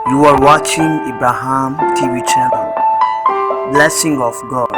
You are watching Abraham TV channel. Blessing of God.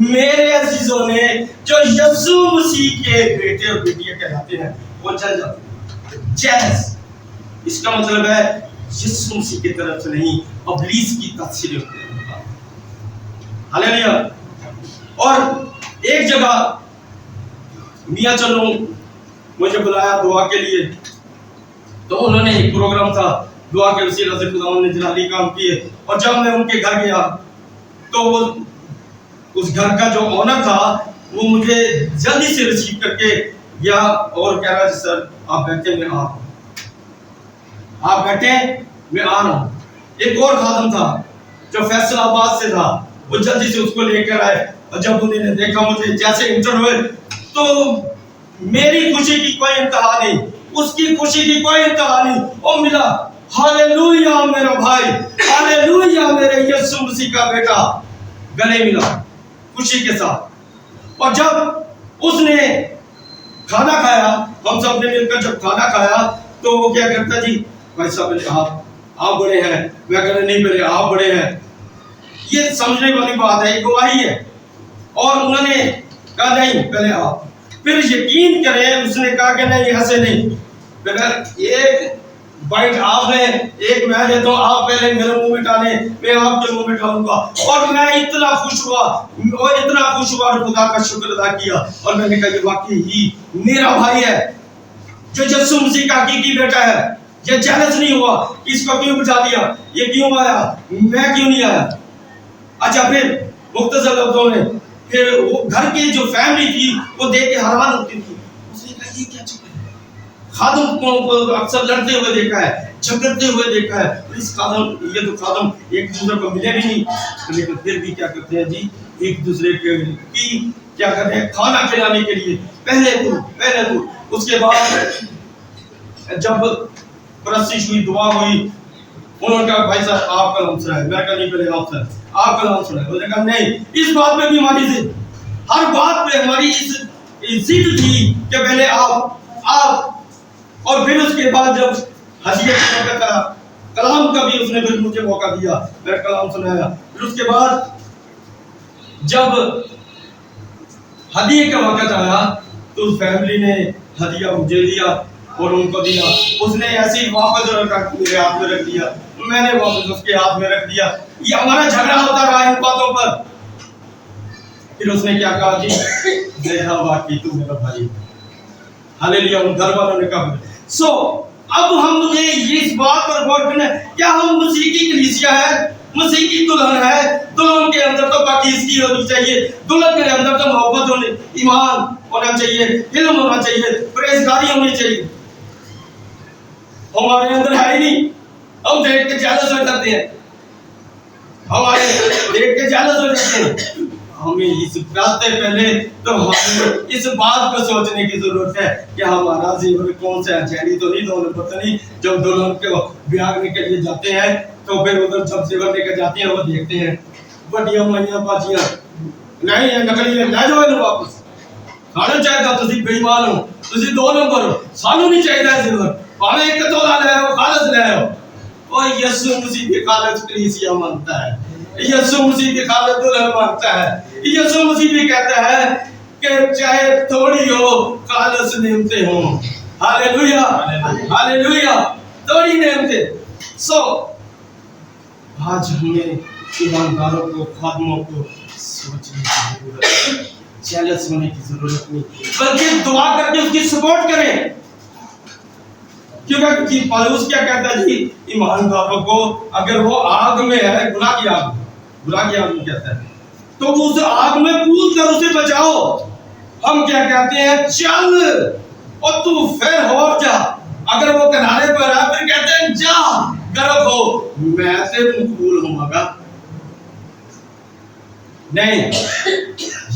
میرے عزیزوں نے جو یسوع مسیح کے بیٹے اور بیٹیاں کہلاتے ہیں وہ جل جاتے ہیں. جیلس اس کا مطلب ہے یسوع مسیح کی طرف سے نہیں، ابلیس کی تاثیر ہوتی ہے. ہاللیلویا. اور ایک جگہ میاں چلوں مجھے بلایا دعا کے لیے، تو انہوں نے ایک پروگرام تھا دعا کے وسیلہ سے خدا نے جلالی کام کیے. اور جب میں ان کے گھر گیا تو وہ اس گھر کا جو اونر تھا وہ مجھے جلدی سے ریسیو کر کے گیا اور کہہ رہا سر آپ بیٹھے میں آ رہا ہوں، آپ بیٹھے میں آ رہا ہوں. ایک اور خادم تھا جو فیصل آباد سے تھا، وہ جلدی سے اس کو لے کر آئے. اور جب انہوں نے دیکھا مجھے جیسے انٹر ہوئے تو میری خوشی کی کوئی انتہا نہیں، اس کی خوشی کی کوئی انتہا نہیں. وہ ملا ہاللیلویا میرا بھائی، ہاللیلویا میرے یسوع مسیح کا بیٹا، گلے ملا خوشی کے ساتھ. اور جب اس نے کھانا کھایا، ہم سب نے مل کر جب کھانا کھایا تو وہ کیا کرتا جی بھائی صاحب آپ بڑے ہیں، میں کہہ رہا نہیں بڑے آپ بڑے ہیں. یہ سمجھنے والی بات ہے، یہ گواہی ہے. اور انہوں نے کہا نہیں پہلے آپ، پھر یقین کریں اس نے کہا کہ نہیں ایسے نہیں، ایک بائٹ آپ نے ایک میں لیتا ہوں، آپ پہلے میرے منہ میں ڈالیں میں آپ کے منہ میں ڈالوں گا. اور میں اتنا خوش ہوا اور خدا کا شکر ادا کیا. اور میں نے کہا یہ واقعی ہی میرا بھائی ہے جو یسوع مسیح کا حقیقی بیٹا ہے. یہ جیلس نہیں ہوا کہ اس کو کیوں بچا دیا، یہ کیوں آیا، میں کیوں نہیں آیا. اچھا پھر مختصر لفظوں میں پھر وہ گھر کی جو فیملی تھی وہ دیکھ کے حیران ہوتی تھی. اس نے کہا یہ کیا چکر ہے، خادم کو اکثر لڑتے ہوئے دیکھا ہے، جھگڑتے ہوئے دیکھا ہے. اس خادم یہ تو خادم ایک دوسرے کو ملے بھی نہیں، لیکن پھر بھی کیا کرتے ہیں جی ایک دوسرے کی کیا کرتے ہیں کھانا کھلانے کے لیے پہلے تو اس کے بعد جب پرستش ہوئی دعا ہوئی انہوں نے کہا بھائی صاحب آپ کا نام سنا ہے. میں کہا نہیں پہلے آپ سنا آپ کا نام سنا ہے. انہوں نے کہا نہیں، اس بات پہ بھی ہماری ضد، ہر بات پہ ہماری ضد تھی کہ پہلے آپ. اور پھر اس کے بعد جب حدیث کا کلام کا بھی اس نے پھر مجھے موقع دیا، میں کلام سنایا. پھر اس کے بعد جب ہدیے کا وقت آیا تو اس فیملی نے ہدیہ مجھے دیا اور ان کو دیا. اس نے ایسے ہی واپس میرے ہاتھ میں رکھ دیا، میں نے واپس اس کے ہاتھ میں رکھ دیا. یہ ہمارا جھگڑا ہوتا رہا ان باتوں پر. پھر اس نے کیا کہا جی دیکھا واقعی تو میرا بھائی. ہاللیلویا. ان گھر والوں نے کہا سو اب ہم نے اس بات پر غور کرنا ہے کیا ہم مسیح کی کلیسیا ہے، مسیح کی دلہن ہے. دلہن کے اندر تو پاکیزگی ہونی چاہیے، دلہن کے اندر تو محبت ہونی، ایمان ہونا چاہیے، علم ہونا چاہیے، پرہیزگاری ہونی چاہیے. ہمارے اندر ہے ہی نہیں. ہم دیکھ کے جیلس ہو جاتے ہیں، ہمارے دیکھ کے جیلس ہو جاتے ہیں. ہمیں اس بات سے پہلے تو ہمیں اس بات کو سوچنے کی ضرورت ہے کہ ہمارا زیور کون سا ہے. جیلی تو نہیں، دونوں پتہ نہیں. جب دلہن کو بیاہ کے لیے جاتے ہیں تو پھر ادھر جب زیور لے کر جاتے ہیں وہ دیکھتے ہیں بڑیاں مائیاں باجیاں نہیں ہے، نکلی ہے، لے جاؤ انہوں واپس. کھانا چاہیے تسی بے ایمان ہو، تسی 2 نمبر ہو، سانو نہیں چاہیے زیور. پاوے ایک تولا لے آؤ، خالص لے آؤ. اور یسوع مسیح کی خالص کلیسیا مانتا ہے، یسوع مسیح کی خالص دلہن مانتا ہے. یسوع مسیح بھی کہتا ہے کہ چاہے تھوڑی ہو خالص نعمتیں ہوں. ہاللیلویا ہاللیلویا، تھوڑی نعمتیں. سو آج ہمیں ایمانداروں کو، خادموں کو سوچنے کی ضرورت ہے، جیلس ہونے کی ضرورت نہیں، بلکہ دعا کر کے اس کی سپورٹ کریں. کیونکہ پالوس کیا کہتا ہے جی ایمانداروں کو اگر وہ آگ میں ہے، گناہ کی آگ میں کہتا ہے تو اس آگ میں کود کر اسے بچاؤ. ہم کیا کہتے ہیں چل اور تو پھر ہو جا. اگر وہ کنارے پر ہے پھر کہتے ہیں جا غرق ہو، میں سے مقبول ہوں گا. نہیں،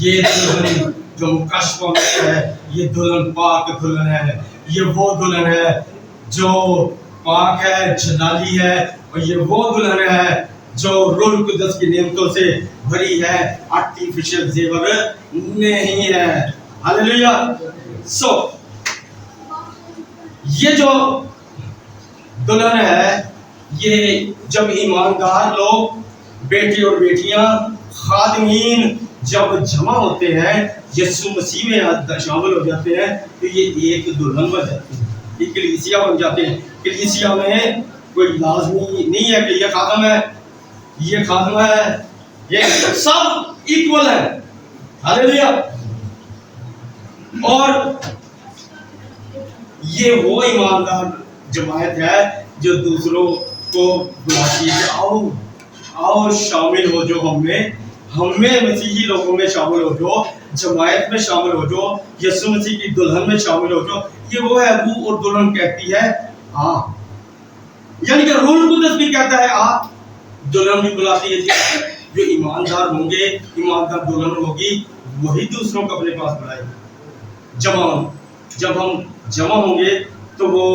یہ دلہن جو مکشفہ میں ہے یہ دلہن پاک دلہن ہے. یہ وہ دلہن ہے جو پاک ہے، جلالی ہے. اور یہ وہ دلہن ہے جو روح القدس کی نعمتوں سے بھری ہے، آرٹیفیشل زیور نہیں ہے. ہاللیلویا. سو یہ جو دلہن ہے یہ جب ایماندار لوگ، بیٹے اور بیٹیاں، خادمین جب جمع ہوتے ہیں یسوع مسیح میں شامل ہو جاتے ہیں تو یہ ایک دلہن بن جاتی ہے، ایک کلیسیا بن جاتے ہیں۔ کلیسیا میں کوئی لازمی نہیں ہے کہ یہ خادم ہے، یہ خادم ہے، یہ سب ایکول ہے۔ ہاللیلویا۔ اور یہ وہ ایماندار جماعت ہے جو دوسروں کو بلاتی ہے کہ آؤ آؤ شامل ہو جو ہم میں مسیحی لوگوں میں شامل ہو جو، جماعت میں شامل ہو جو، یسوع مسیح کی دلہن میں شامل ہو جو۔ یہ وہ ہے روح اور دلہن کہتی ہے آ، یعنی کہ روح القدس بھی کہتا ہے آ، دلہن بھی بلاتی ہے جی۔ جو ایماندار ہوں گے، ایماندار دلہن ہوگی، وہی دوسروں کو اپنے پاس بلائے گی۔ جب ہم جمع ہوں گے تو وہ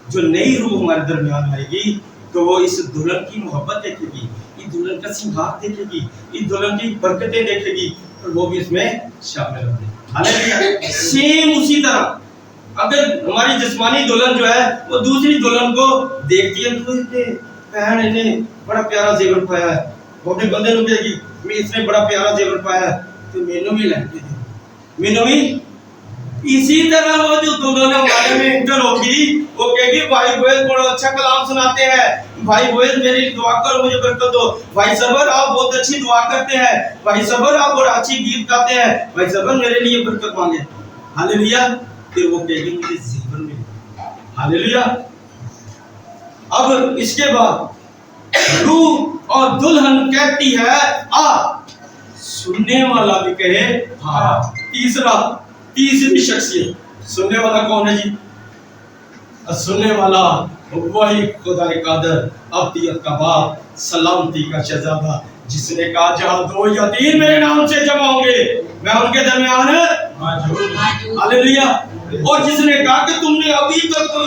جو نئی روح ہمارے درمیان آئے گی تو وہ اس دلہن کی محبت دیکھے گی، اس دلہن کا سنگار دیکھے گی، اس دلہن کی برکتیں دیکھے گی، اور وہ بھی اس میں شامل ہوں گے۔ ہاللیلویا۔ سیم اسی طرح اگر ہماری جسمانی دلہن جو ہے وہ دوسری دلہن کو دیکھتی ہے تو بہن نے بڑا پیارا زیور پایا ہے، وہ اپنے بندے کو کہے گی میں اس نے بڑا پیارا زیور پایا ہے تو مینوں بھی لے کے دے، مینوں بھی۔ اسی طرح وہ جو دلہن ہمارے میں انٹر ہوگی وہ کہے گی بھائی بویز بڑا اچھا کلام سناتے ہیں، بھائی بویز میری دعا کرو مجھے برکت دو، بھائی صبر آپ بہت اچھی دعا کرتے ہیں، بھائی صبر آپ بڑا اچھی گیت گاتے ہیں، بھائی صبر میرے لیے برکت مانگے۔ ہاللیلویا۔ پھر وہ کہے گی مجھے زیور ملے۔ ہاللیلویا۔ اب اس کے بعد روح اور دلہن کہتی ہے آ، سننے والا بھی کہے ہاں۔ تیسری شخصیت، سننے والا کون ہے جی؟ سننے والا وہی خدا قادر، ابدیت کا باپ، سلامتی کا شہزادہ، جس نے کہا جہاں 2 یا 3 میرے نام سے جمع ہوں گے میں ان کے درمیان موجود۔ ہاللیلویا۔ اور جس نے کہا کہ تم نے ابھی تک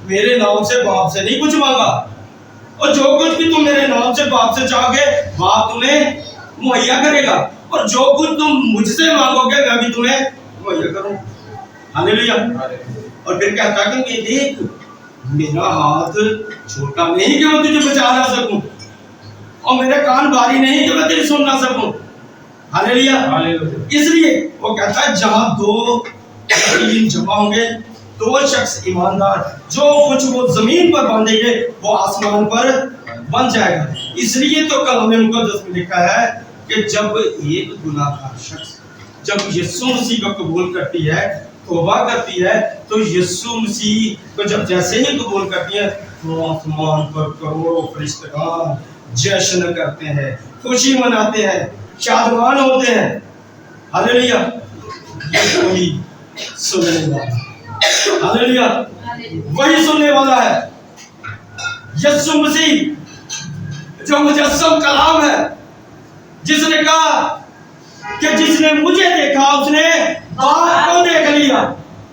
میرے نام سے باپ سے نہیں کچھ مانگا، اور جو کچھ بھی تم میرے نام سے باپ سے چاہو گے باپ تمہیں مہیا کرے گا، اور جو کچھ تم مجھ سے مانگو گے میں بھی تمہیں مہیا کروں۔ ہاللیلویا۔ اور پھر کہتا کہ میں دیکھ میرا ہاتھ چھوٹا نہیں کہ میں تجھے بچا نہ سکوں، اور میرے کان بھاری نہیں کہ میں تیری سن نہ سکوں۔ ہاللیلویا۔ اس لیے وہ کہتا ہے جہاں 2 یا 3 جمع ہوں گے، 2 شخص ایماندار، جو کچھ وہ زمین پر باندھیں گے وہ آسمان پر بن جائے گا۔ اس لیے تو کلام مقدس میں لکھا ہے کہ جب ایک گناہ گار شخص جب یسوع مسیح کو قبول کرتی ہے، توبہ کرتی ہے، تو یسوع مسیح کو جب جیسے ہی قبول کرتی ہے تو آسمان پر کروڑوں فرشتگان جشن کرتے ہیں، خوشی مناتے ہیں، شادمان ہوتے ہیں۔ ہاللیلویا۔ یہ وہی سننے والا، ہاللیلویا، وہی سننے والا ہے یسوع مسیح جو مجسم کلام ہے، جس نے کہا کہ جس نے مجھے دیکھا اس نے باپ کو دیکھ لیا۔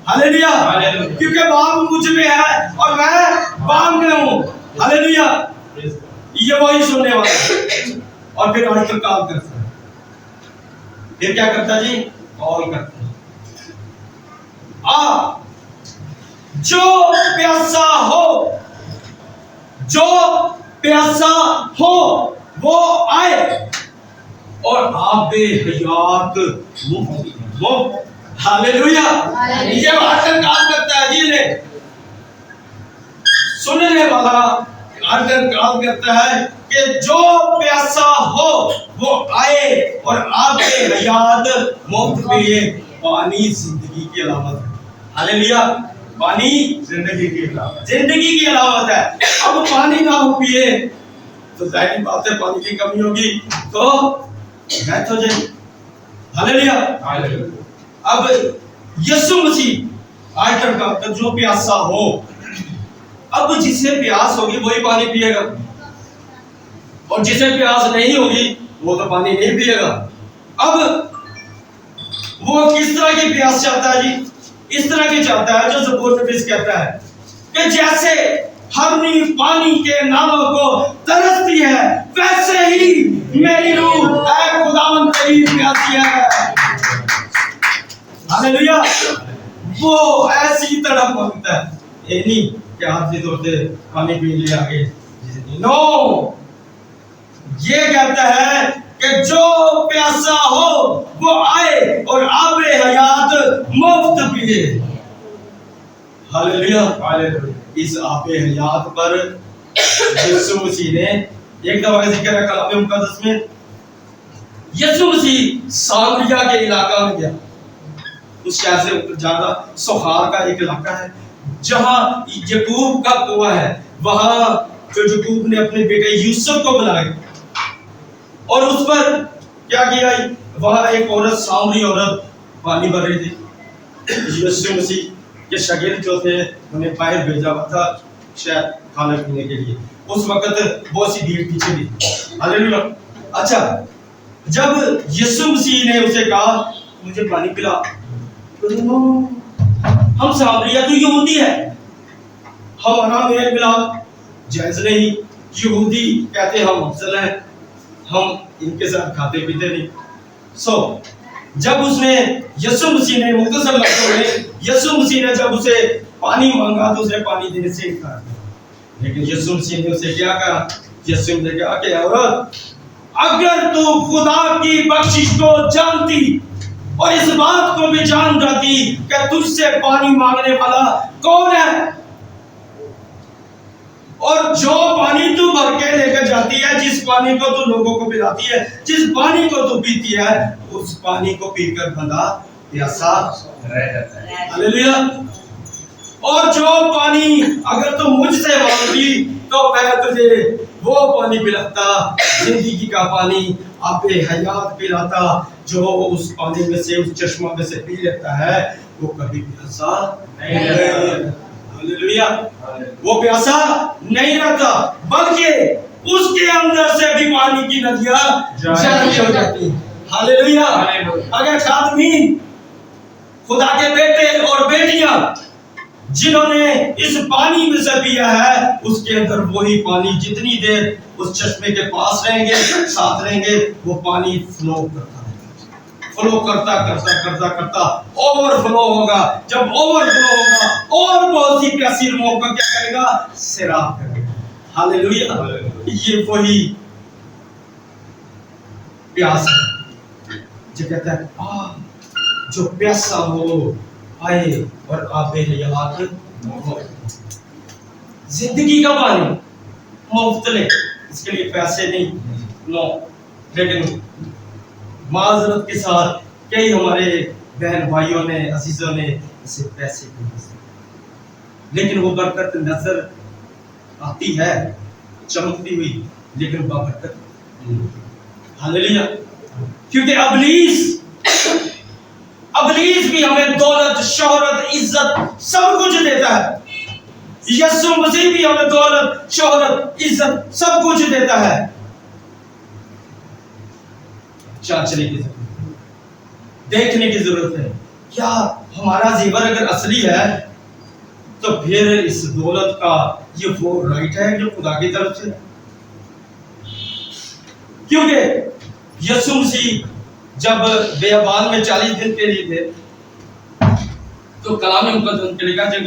ہاللیلویا۔ کیونکہ باپ مجھ میں ہے اور میں باپ میں ہوں۔ ہاللیلویا۔ یہ وہی سننے والا ہے۔ اور پھر آج کل کال کرتا ہے، پھر کیا کرتا جی؟ کال کرتا ہے آ، جو پیاسا ہو، جو پیاسا ہو وہ آئے اور آب حیات مفت۔ ہاللیلویا۔ یہ بات کال کرتا ہے جی نے سننے والا کال کرتا ہے کہ جو پیاسا ہو وہ آئے اور آب حیات مفت پیے۔ پانی زندگی کی علامت ہے۔ ہاللیلویا۔ پانی زندگی کی علامت ہے۔ اب پانی نہ ہو پیے تو ظاہری بات ہے پانی کی کمی ہوگی تو ڈیتھ ہو جائے گی۔ ہاللیلویا۔ اب یسوع مسیح آج تک جو پیاسا ہو، اب جسے پیاس ہوگی وہی پانی پیے گا، اور جسے پیاس نہیں ہوگی وہ تو پانی نہیں پیے گا۔ اب وہ کس طرح کی پیاس چاہتا ہے جی؟ اس طرح کی چاہتا ہے جو زبور نویس کہتا ہے کہ جیسے ہرنی پانی کے نالوں کو ترستی ہے ویسے ہی میری روح اے خداوند تیری پیاسی ہے۔ ہاللیلویا۔ وہ ایسی طرح مانگتا ہے، یہ نہیں کہ آپ سے دور سے پانی پی لے آگے، نو، یہ کہتا ہے کہ جو پیاسا ہو وہ آئے اور آب حیات مفت پیے. ہاللیلویا. اس آب حیات پر یسوع مسیح نے ایک دفعہ کا ذکر ہے کلام مقدس میں. یسوع مسیح سامریا کے علاقہ میں گیا. اس شہر سے زیادہ سوخار کا ایک علاقہ ہے جہاں یعقوب کا کنواں ہے. وہاں جو یعقوب نے اپنے بیٹے یوسف کو بلایا اور اس پر کیا کیا, وہاں ایک عورت سامری عورت پانی بھر رہی تھی. یسوع مسیح کے شاگرد جو تھے انہیں باہر بھیجا ہوا تھا شاید کھانا پینے کے لیے. اس وقت بہت سی بھیڑ پیچھے بھی. ہاللیلویا. اچھا, جب یسوع مسیح نے اسے کہا مجھے پانی پلا, ہم سامریہ تو یہودی ہے, ہمارا میل ملاپ جائز نہیں. یہودی کہتے ہم افضل ہیں, ہم ان کے ساتھ کھاتے پیتے نہیں. جب اس نے یسوع مسیح نے مختصر لفظوں میں یسوع مسیح نے جب اسے پانی مانگا تو اسے پانی دینے سے انکار کیا. لیکن یسوع مسیح نے اسے کیا کہا, یسوع نے کہا کہ عورت اگر تو خدا کی بخشش کو جانتی اور اس بات کو بھی جان جاتی کہ تجھ سے پانی مانگنے والا کون ہے اور جو پانی تو بھر کے لے کر جاتی ہے, جس پانی کو تو لوگوں کو پلاتی ہے, جس پانی کو تو پیتی ہے, اس پانی کو پی کر بندہ پیاسا رہ جاتا ہے. ہاللیلویا. اور جو پانی اگر تو مجھ سے مانگتی تو میں تجھے وہ پانی پلاتا, زندگی کا پانی, آب حیات پلاتا, جو اس پانی میں سے, اس چشمہ میں سے پی لیتا ہے وہ کبھی پیاسا نہیں رہتا. ہاللیلویا. وہ پیاسا نہیں رہتا بلکہ اس کے اندر سے بھی پانی کی ندیاں جاری ہو جاتی ہیں. ہاللیلویا. اگر خادمین, خدا کے بیٹے اور بیٹیاں جنہوں نے اس پانی میں سے پیا ہے, اس کے اندر وہی پانی جتنی دیر اس چشمے کے پاس رہیں گے, ساتھ رہیں گے, وہ پانی فلو کرتا اوور فلو ہوگا. جب اوور فلو ہوگا اور بہت سی پیاسی روحوں کو کیا کرے گا, سیراب کرے گا. ہاللیلویا. یہ وہی پیاس ہے جو کہتا ہے جو پیاسا ہو آئے اور آب حیات زندگی کا پانی مفت لے. اس کے لیے پیسے نہیں نو, لیکن معذرت کے ساتھ کئی ہمارے بہن بھائیوں نے, عزیزوں نے اسے پیسے دیے, لیکن وہ برکت نظر آتی ہے چمکتی ہوئی, لیکن بابرکت نہیں. ہاللیلویا. کیونکہ ابلیس بھی ہمیں دولت, شہرت, عزت سب کچھ دیتا ہے. یسوع مسیح بھی ہمیں دولت, شہرت, عزت سب کچھ دیتا ہے. چاچنے کی ضرورت ہے, دیکھنے کی ضرورت ہے. کیا ہمارا زیور اگر اصلی ہے تو پھر اس دولت کا یہ وہ رائٹ ہے جو خدا کی طرف سے. کیونکہ یسوع مسیح جب بیابان میں 40 دن کے لیے تھے تو کلام مقدس کے لکھا جب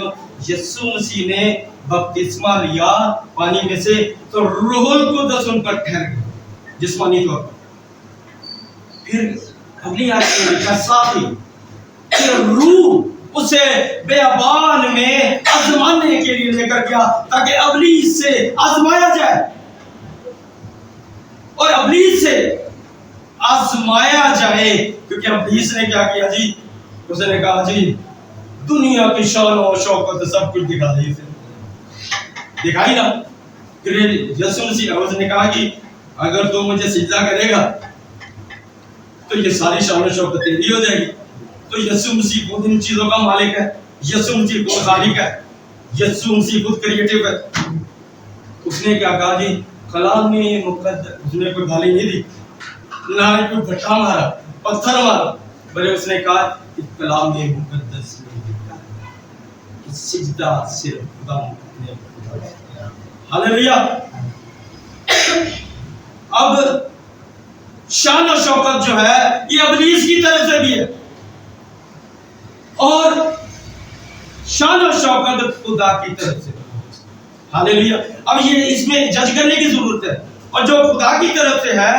یسوع مسیح نے بپتسمہ لیا پانی میں سے تو روح القدس ان پر ٹھہر گیا جسمانی طور پر. پھر اگلی آیت میں لکھا ساتھی پھر روح اسے بیابان میں آزمانے کے لیے لے کر گیا تاکہ ابلیس سے آزمایا جائے. اور ابلیس سے آزمایا جائے کیونکہ ابلیس نے کیا کیا جی, اس نے کہا جی دنیا کی شان و شوکت سب کچھ دکھا دی, دکھائی نا. پھر یسوع مسیح نے کہا کہ اگر تو مجھے سجدہ کرے گا تو یہ ساری شان و شوکت تیری ہو جائے گی. تو یسوع مسیح خود ان چیزوں کا مالک ہے, یسوع مسیح خود خالق ہے, یسوع مسیح خود کریٹو ہے. اس نے کیا کہا جی کلام میں مقدس, اس نے کوئی گالی نہیں دی, نہ کوئی بھٹا مارا, پتھر مارا, بلکہ اس نے کہا کہ کلام میں مقدس میں لکھا ہے کہ سجدہ صرف خدا نے. ہاللیلویا. اب شان و شوکت جو ہے یہ ابلیس کی طرف سے بھی ہے اور شان و شوکت خدا کی طرف سے. ہاللیلویا. اب یہ اس میں جج کرنے کی ضرورت ہے, اور جو خدا کی طرف سے ہے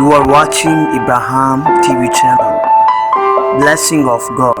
You are watching Ibrahim TV channel. Blessing of God.